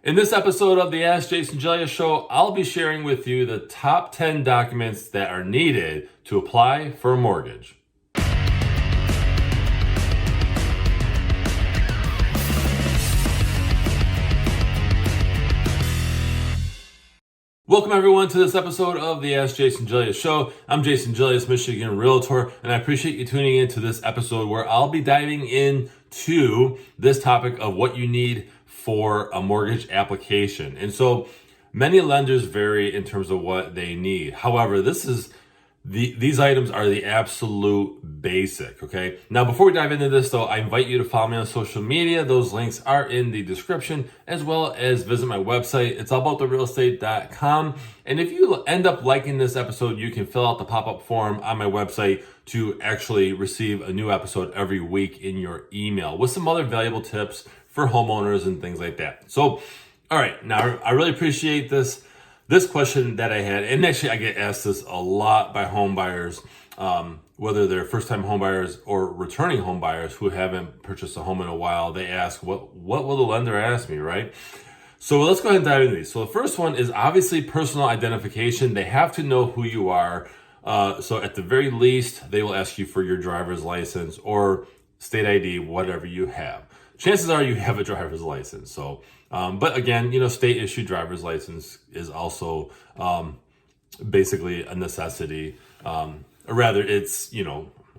In this episode of the Ask Jason Gelios show, I'll be sharing with you the top 10 documents that are needed to apply for a mortgage. Welcome everyone to this episode of the Ask Jason Gelios show. I'm Jason Gelios, Michigan Realtor, and I appreciate you tuning in to this episode where I'll be diving into this topic of what you need for a mortgage application. And so many lenders vary in terms of what they need. However, these items are the absolute basic, okay? Now, before we dive into this though, I invite you to follow me on social media. Those links are in the description, as well as visit my website. It's allabouttherealestate.com. And if you end up liking this episode, you can fill out the pop-up form on my website to actually receive a new episode every week in your email with some other valuable tips for homeowners and things like that. So, all right, now I really appreciate this question that I had, and actually I get asked this a lot by home buyers, whether they're first-time home buyers or returning home buyers who haven't purchased a home in a while. They ask, what will the lender ask me, right? So let's go ahead and dive into these. So the first one is obviously personal identification. They have to know who you are. So at the very least, they will ask you for your driver's license or state ID, whatever you have. Chances are you have a driver's license. So, but again, state issued driver's license is also basically a necessity. Or rather, it's,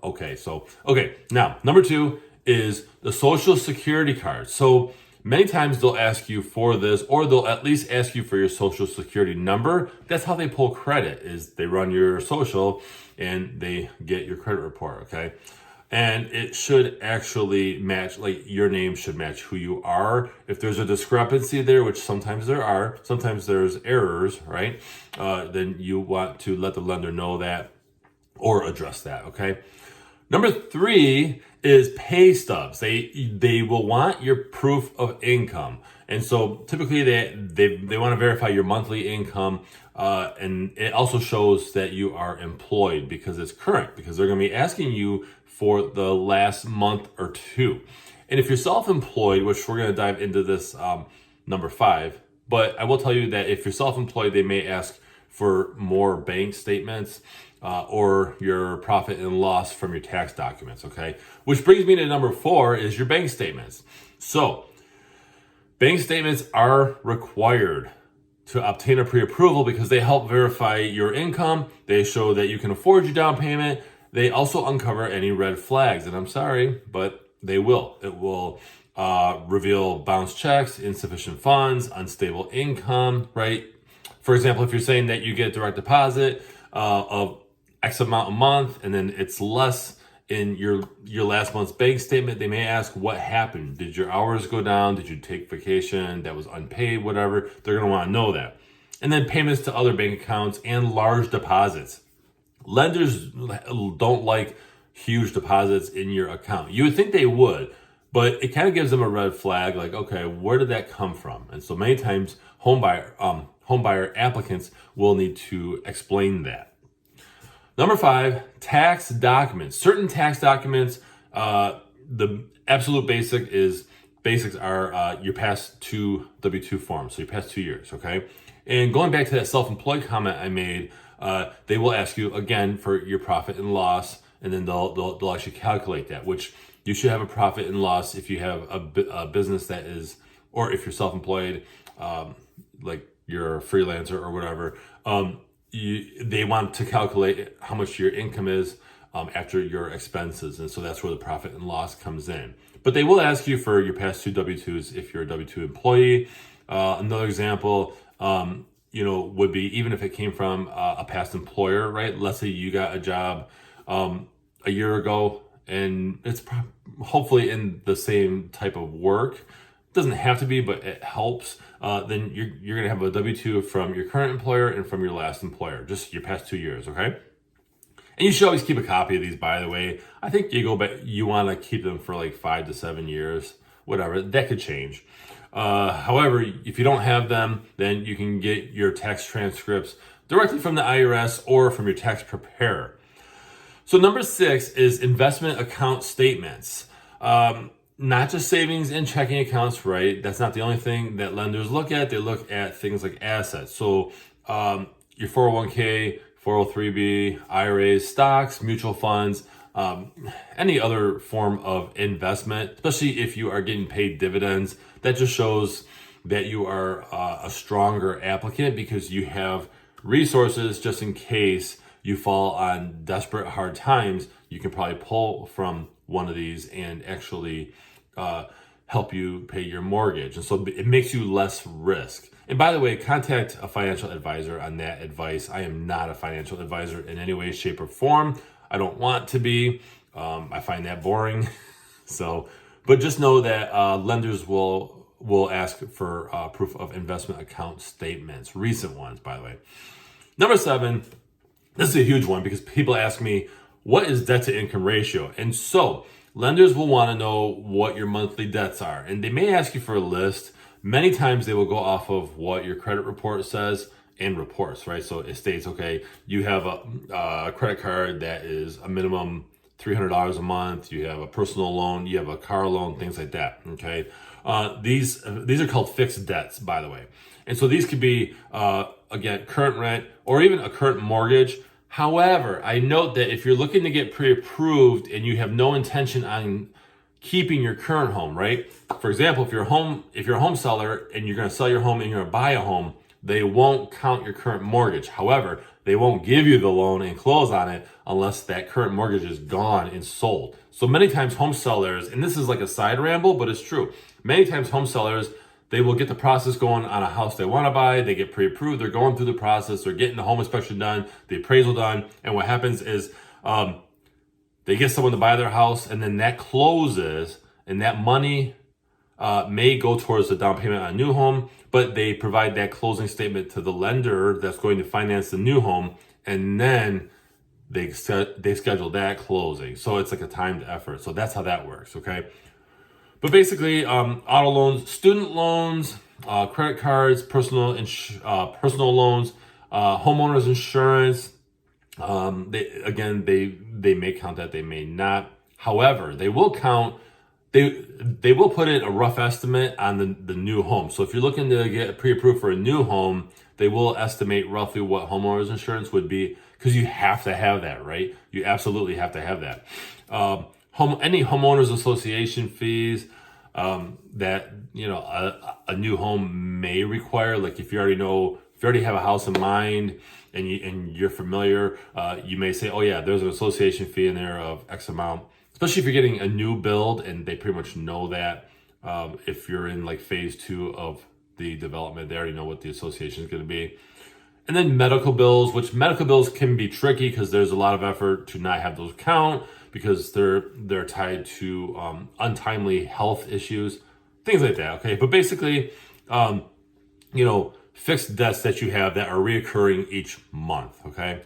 okay. So, okay. Now, number two is the social security card. So many times they'll ask you for this, or they'll at least ask you for your social security number. That's how they pull credit, is they run your social and they get your credit report, okay? And it should actually match, like your name should match who you are. If there's a discrepancy there, which sometimes there are, sometimes there's errors, right? Then you want to let the lender know that or address that, okay? Number three is pay stubs. They will want your proof of income. And so typically they want to verify your monthly income. And it also shows that you are employed because it's current, because they're going to be asking you for the last month or two. And if you're self-employed, which we're going to dive into this number 5, but I will tell you that if you're self-employed, they may ask for more bank statements or your profit and loss from your tax documents, okay? Which brings me to number 4 is your bank statements. So bank statements are required to obtain a pre-approval because they help verify your income. They show that you can afford your down payment. They also uncover any red flags, and I'm sorry, but they will. It will reveal bounced checks, insufficient funds, unstable income, right? For example, if you're saying that you get direct deposit of X amount a month, and then it's less in your last month's bank statement, they may ask what happened. Did your hours go down? Did you take vacation that was unpaid, whatever? They're going to want to know that. And then payments to other bank accounts and large deposits. Lenders don't like huge deposits in your account. You would think they would, but it kind of gives them a red flag, like, okay, where did that come from? And so many times home buyer applicants will need to explain that. Number 5, tax documents. Certain tax documents, the absolute basics are your past 2 W-2 forms, so your past 2 years, okay? And going back to that self-employed comment I made, they will ask you again for your profit and loss, and then they'll actually calculate that, which you should have a profit and loss if you have a business that is, or if you're self-employed, like you're a freelancer or whatever. They want to calculate how much your income is after your expenses. And so that's where the profit and loss comes in. But they will ask you for your past 2 W-2s if you're a W-2 employee. Another example, would be even if it came from a past employer, right? Let's say you got a job a year ago and it's hopefully in the same type of work. Doesn't have to be, but it helps. Then you're going to have a W-2 from your current employer and from your last employer, just your past 2 years, okay? And you should always keep a copy of these, by the way. I think you want to keep them for like 5 to 7 years, whatever. That could change. However, if you don't have them, then you can get your tax transcripts directly from the IRS or from your tax preparer. So number 6 is investment account statements. not just savings and checking accounts, right? That's not the only thing that lenders look at. They look at things like assets. So your 401k, 403b, IRAs, stocks, mutual funds, any other form of investment, especially if you are getting paid dividends, that just shows that you are a stronger applicant because you have resources just in case you fall on desperate hard times. You can probably pull from one of these and actually help you pay your mortgage. And so it makes you less risk. And by the way, contact a financial advisor on that advice. I am not a financial advisor in any way, shape, or form. I don't want to be. I find that boring. But just know that lenders will ask for proof of investment account statements, recent ones, by the way. Number 7, this is a huge one because people ask me, what is debt to income ratio? And so lenders will want to know what your monthly debts are. And they may ask you for a list. Many times they will go off of what your credit report says and reports, right? So it states, okay, you have a credit card that is a minimum $300 a month. You have a personal loan, you have a car loan, things like that, okay? These are called fixed debts, by the way. And so these could be, again, current rent or even a current mortgage. However, I note that if you're looking to get pre-approved and you have no intention on keeping your current home, right? For example, if you're a home seller and you're going to sell your home and you're going to buy a home, they won't count your current mortgage. However, they won't give you the loan and close on it unless that current mortgage is gone and sold. So many times home sellers, and this is like a side ramble, but it's true. Many times home sellers, they will get the process going on a house they want to buy. They get pre-approved. They're going through the process. They're getting the home inspection done, the appraisal done. And what happens is they get someone to buy their house, and then that closes, and that money may go towards the down payment on a new home, but they provide that closing statement to the lender that's going to finance the new home, and then they schedule that closing. So it's like a timed effort. So that's how that works, okay? But basically, auto loans, student loans, credit cards, personal loans, homeowners insurance. They may count that, they may not. However, they will count. They will put in a rough estimate on the new home. So if you're looking to get pre-approved for a new home, they will estimate roughly what homeowners insurance would be, because you have to have that, right? You absolutely have to have that. Any homeowners association fees that a new home may require, like if you already have a house in mind and you're familiar, you may say, oh yeah, there's an association fee in there of X amount. Especially if you're getting a new build and they pretty much know that. If you're in like phase 2 of the development, they already know what the association is going to be. And then medical bills, which medical bills can be tricky because there's a lot of effort to not have those count because they're tied to untimely health issues, things like that. Okay, but basically, fixed debts that you have that are reoccurring each month. Okay,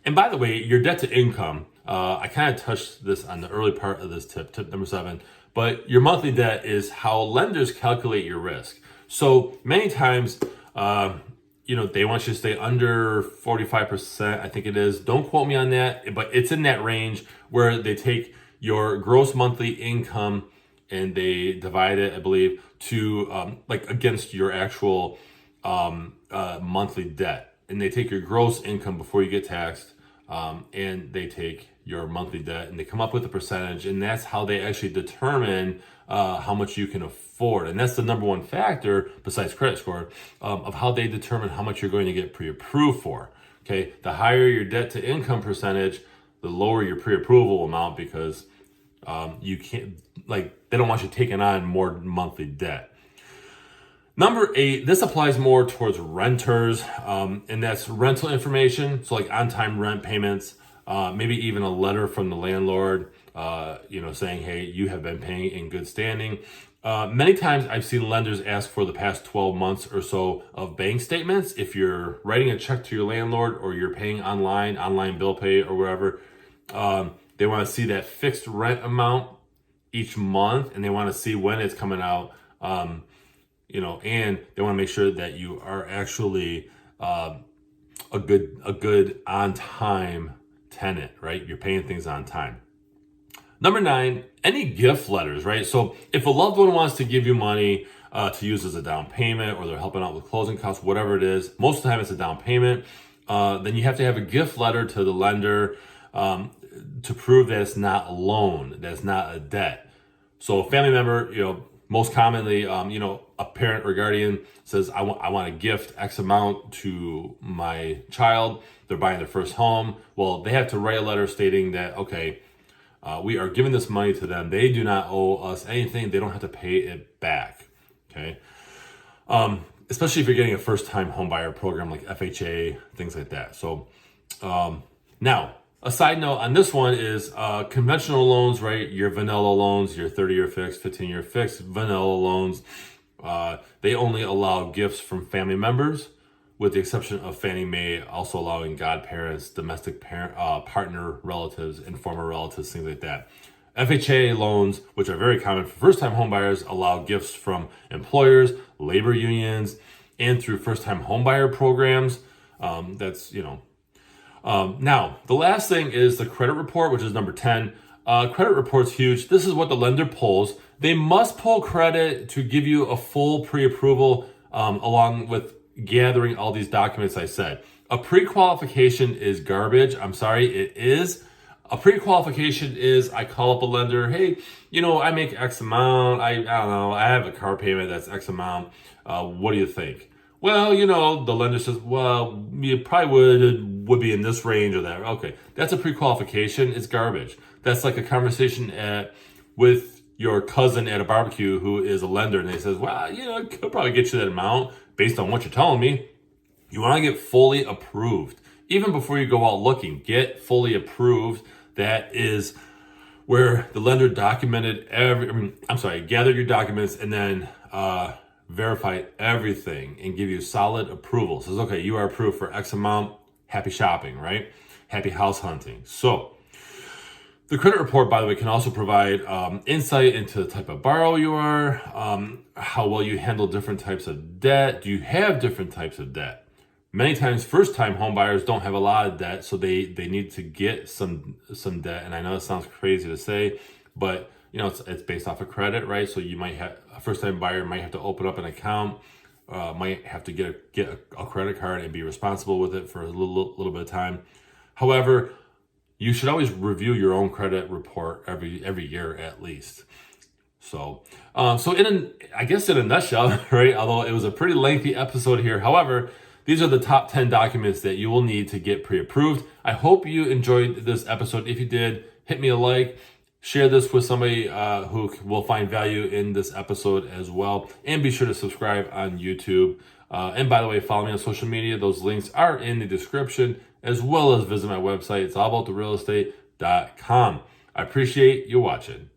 and by the way, your debt to income. I kind of touched this on the early part of this tip number 7, but your monthly debt is how lenders calculate your risk. So many times, they want you to stay under 45%, I think it is. Don't quote me on that, but it's in that range where they take your gross monthly income and they divide it, I believe, to against your actual monthly debt. And they take your gross income before you get taxed, and they take your monthly debt and they come up with a percentage, and that's how they actually determine how much you can afford. And that's the number one factor, besides credit score, of how they determine how much you're going to get pre-approved for. Okay, the higher your debt to income percentage, the lower your pre-approval amount, because you can't, they don't want you taking on more monthly debt. Number 8, this applies more towards renters, and that's rental information. So like on-time rent payments, maybe even a letter from the landlord, saying, hey, you have been paying in good standing. Many times I've seen lenders ask for the past 12 months or so of bank statements. If you're writing a check to your landlord or you're paying online bill pay or wherever, they want to see that fixed rent amount each month, and they want to see when it's coming out. And they want to make sure that you are actually a good on-time tenant, right? You're paying things on time. Number 9, any gift letters, right? So if a loved one wants to give you money to use as a down payment, or they're helping out with closing costs, whatever it is, most of the time it's a down payment, then you have to have a gift letter to the lender to prove that it's not a loan, that it's not a debt. So a family member, most commonly, a parent or guardian says, I want to gift X amount to my child. They're buying their first home. Well, they have to write a letter stating that, okay, we are giving this money to them. They do not owe us anything. They don't have to pay it back. Okay. Especially if you're getting a first-time homebuyer program like FHA, things like that. So now, a side note on this one is conventional loans, right? Your vanilla loans, your 30-year fixed, 15-year fixed, vanilla loans, they only allow gifts from family members, with the exception of Fannie Mae also allowing godparents, domestic parent, partner relatives, and former relatives, things like that. FHA loans, which are very common for first-time homebuyers, allow gifts from employers, labor unions, and through first-time homebuyer programs. Now, the last thing is the credit report, which is number 10. Credit report's huge. This is what the lender pulls. They must pull credit to give you a full pre-approval along with gathering all these documents I said. A pre-qualification is garbage. I'm sorry, it is. A pre-qualification is I call up a lender, hey, I make X amount. I don't know, I have a car payment that's X amount. What do you think? Well, the lender says, well, you probably would be in this range or that. Okay, that's a pre-qualification. It's garbage. That's like a conversation with your cousin at a barbecue who is a lender, and they says, well, I could probably get you that amount based on what you're telling me. You want to get fully approved. Even before you go out looking, get fully approved. That is where the lender gathered your documents and then verify everything and give you solid approval. Says, okay, you are approved for X amount. Happy shopping, right? Happy house hunting. So the credit report, by the way, can also provide insight into the type of borrower you are, how well you handle different types of debt. Do you have different types of debt? Many times, first-time home buyers don't have a lot of debt, so they need to get some debt. And I know it sounds crazy to say, but it's based off of credit, right? So you might have a first-time buyer might have to open up an account, might have to get a credit card and be responsible with it for a little bit of time. However, you should always review your own credit report every year at least. So in a nutshell, right? Although it was a pretty lengthy episode here, however, these are the top 10 documents that you will need to get pre-approved. I hope you enjoyed this episode. If you did, hit me a like, share this with somebody who will find value in this episode as well, and be sure to subscribe on YouTube. And by the way, follow me on social media. Those links are in the description, as well as visit my website. It's allabouttherealestate.com. I appreciate you watching.